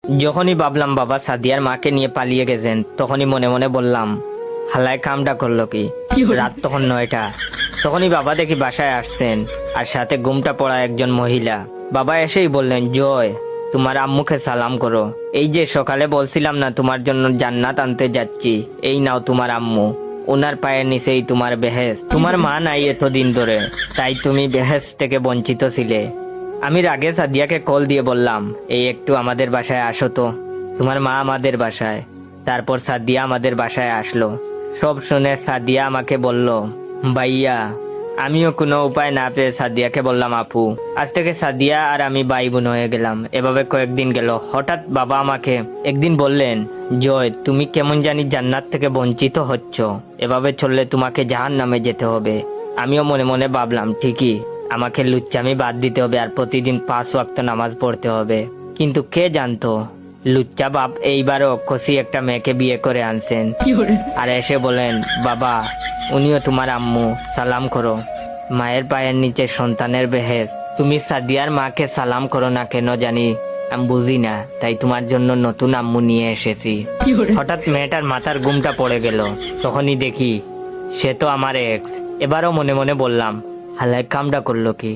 যখনই ভাবলাম বাবা সাদিয়ার মাকে নিয়ে পালিয়ে গেছেন, তখনই মনে মনে বললাম হালায় কামটা করলো কি। রাত তখন 9টা। তখনই বাবা দেখি বাসায় আসছেন, আর সাথে ঘুমটা পড়া একজন মহিলা। বাবা এসেই বললেন, জয়, তোমার আম্মুকে সালাম করো। এই যে সকালে বলছিলাম না তোমার জন্য জান্নাত আনতে যাচ্ছি, এই নাও তোমার আম্মু। ওনার পায়ের নিচেই তোমার বেহেশত। তোমার মা নাই এতদিন ধরে, তাই তুমি বেহেশত থেকে বঞ্চিত ছিলে। আমি রাগে সাদিয়াকে কল দিয়ে বললাম, এই একটু আমাদের বাসায় আসো তো। তোমার মা আমাদের বাসায়। তারপর সাদিয়া আমাদের বাসায় আসলো। সব শুনে সাদিয়া আমাকে বলল, ভাইয়া। আমিও কোনো উপায় না পেয়ে সাদিয়াকে বললাম, আপু। আজ থেকে সাদিয়া আর আমি ভাই বোন হয়ে গেলাম। এভাবে কয়েকদিন গেল। হঠাৎ বাবা আমাকে একদিন বললেন, জয়, তুমি কেমন জানি জান্নাত থেকে বঞ্চিত হচ্ছ। এভাবে চললে তোমাকে জাহান্নামে যেতে হবে। আমিও মনে মনে ভাবলাম, ঠিকই, আমাকে লুচ্চামি বাদ দিতে হবে আর প্রতিদিন 5 ওয়াক্ত নামাজ পড়তে হবে। কিন্তু কে জানতো লুচ্চা বাপ এইবারও কষি একটা মেয়েকে বিয়ে করে আনছেন। আর এসে বলেন, বাবা, উনিও তোমার আম্মু, সালাম করো। মায়ের পায়ের নিচে সন্তানের বেহেশত। তুমি সাদিয়ার মাকে সালাম করো না কেন জানি আমি বুঝি না, তাই তোমার জন্য নতুন আম্মু নিয়ে এসেছি। হঠাৎ মেয়েটার মাথার ঘুমটা পড়ে গেল। তখনই দেখি সে তো আমার এক্স। এবারও মনে মনে বললাম, হালায় কামটা করলো কি।